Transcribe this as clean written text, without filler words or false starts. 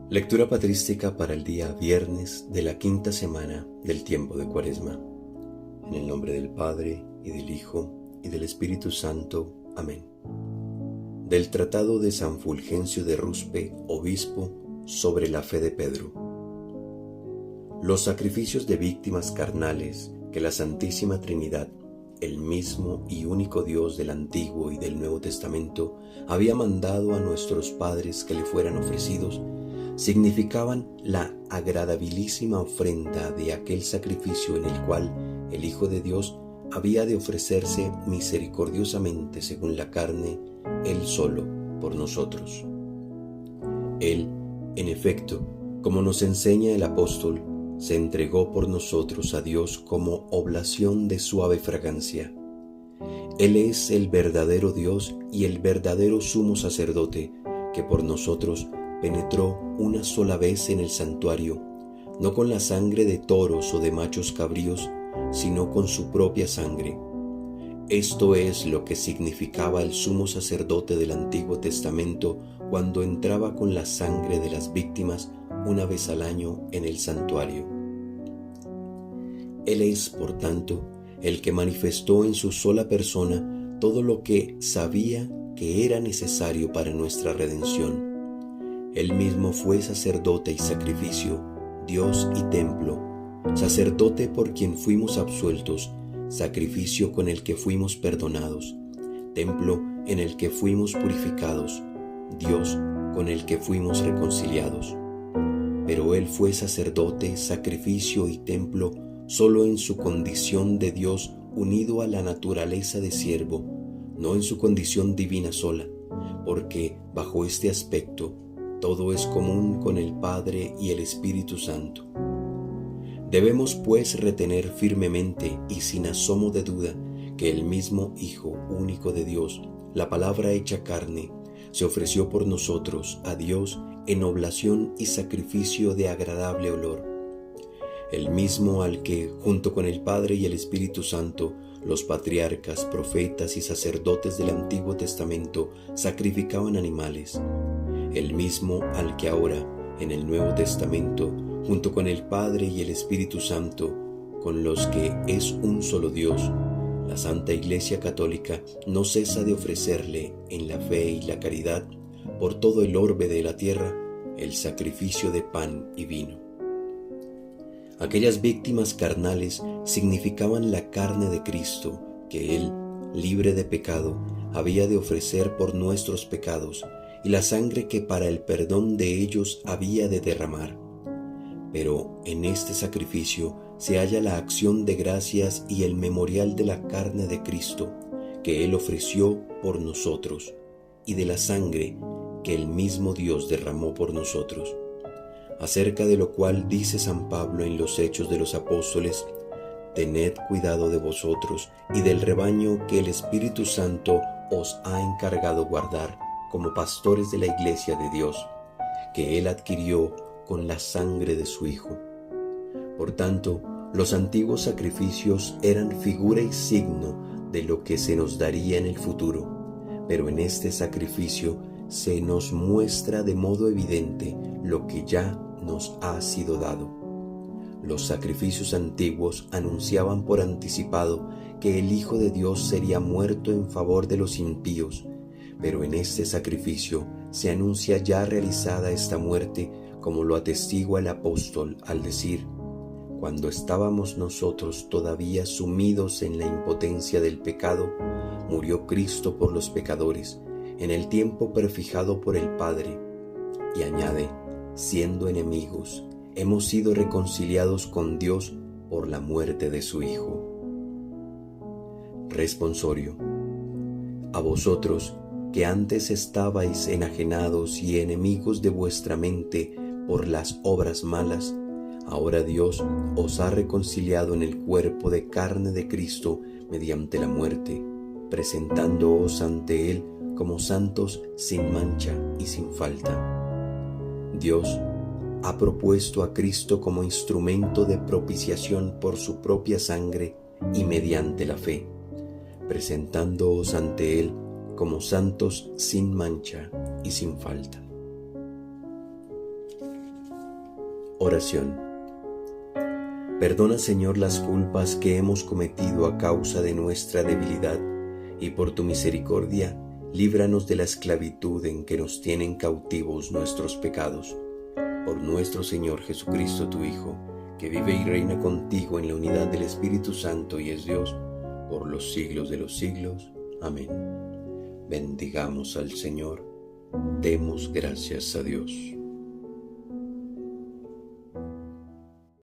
Lectura patrística para el día viernes de la quinta semana del tiempo de Cuaresma. En el nombre del Padre, y del Hijo, y del Espíritu Santo. Amén. Del Tratado de San Fulgencio de Ruspe, obispo, sobre la fe de Pedro. Los sacrificios de víctimas carnales que la Santísima Trinidad, el mismo y único Dios del Antiguo y del Nuevo Testamento, había mandado a nuestros padres que le fueran ofrecidos, significaban la agradabilísima ofrenda de aquel sacrificio en el cual el Hijo de Dios había de ofrecerse misericordiosamente según la carne, Él solo, por nosotros. Él, en efecto, como nos enseña el apóstol, se entregó por nosotros a Dios como oblación de suave fragancia. Él es el verdadero Dios y el verdadero sumo sacerdote que por nosotros penetró una sola vez en el santuario, no con la sangre de toros o de machos cabríos, sino con su propia sangre. Esto es lo que significaba el sumo sacerdote del Antiguo Testamento cuando entraba con la sangre de las víctimas una vez al año en el santuario. Él es, por tanto, el que manifestó en su sola persona todo lo que sabía que era necesario para nuestra redención. Él mismo fue sacerdote y sacrificio, Dios y templo, sacerdote por quien fuimos absueltos, sacrificio con el que fuimos perdonados, templo en el que fuimos purificados, Dios con el que fuimos reconciliados. Pero Él fue sacerdote, sacrificio y templo solo en su condición de Dios unido a la naturaleza de siervo, no en su condición divina sola, porque bajo este aspecto todo es común con el Padre y el Espíritu Santo. Debemos pues retener firmemente y sin asomo de duda que el mismo Hijo único de Dios, la palabra hecha carne, se ofreció por nosotros a Dios en oblación y sacrificio de agradable olor. El mismo al que, junto con el Padre y el Espíritu Santo, los patriarcas, profetas y sacerdotes del Antiguo Testamento sacrificaban animales. El mismo al que ahora, en el Nuevo Testamento, junto con el Padre y el Espíritu Santo, con los que es un solo Dios, la Santa Iglesia Católica no cesa de ofrecerle, en la fe y la caridad, por todo el orbe de la tierra, el sacrificio de pan y vino. Aquellas víctimas carnales significaban la carne de Cristo, que Él, libre de pecado, había de ofrecer por nuestros pecados, y la sangre que para el perdón de ellos había de derramar. Pero en este sacrificio se halla la acción de gracias y el memorial de la carne de Cristo, que Él ofreció por nosotros, y de la sangre que el mismo Dios derramó por nosotros. Acerca de lo cual dice San Pablo en los Hechos de los Apóstoles: «Tened cuidado de vosotros y del rebaño que el Espíritu Santo os ha encargado guardar, como pastores de la Iglesia de Dios, que Él adquirió con la sangre de su Hijo». Por tanto, los antiguos sacrificios eran figura y signo de lo que se nos daría en el futuro, pero en este sacrificio se nos muestra de modo evidente lo que ya nos ha sido dado. Los sacrificios antiguos anunciaban por anticipado que el Hijo de Dios sería muerto en favor de los impíos, pero en este sacrificio se anuncia ya realizada esta muerte, como lo atestigua el apóstol al decir: «Cuando estábamos nosotros todavía sumidos en la impotencia del pecado, murió Cristo por los pecadores, en el tiempo prefijado por el Padre». Y añade: «Siendo enemigos, hemos sido reconciliados con Dios por la muerte de su Hijo». Responsorio. A vosotros, que antes estabais enajenados y enemigos de vuestra mente por las obras malas, ahora Dios os ha reconciliado en el cuerpo de carne de Cristo mediante la muerte, presentándoos ante Él como santos sin mancha y sin falta. Dios ha propuesto a Cristo como instrumento de propiciación por su propia sangre y mediante la fe, presentándoos ante Él como santos sin mancha y sin falta. Oración. Perdona, Señor, las culpas que hemos cometido a causa de nuestra debilidad, y por tu misericordia, líbranos de la esclavitud en que nos tienen cautivos nuestros pecados. Por nuestro Señor Jesucristo, tu Hijo, que vive y reina contigo en la unidad del Espíritu Santo y es Dios, por los siglos de los siglos. Amén. Bendigamos al Señor. Demos gracias a Dios.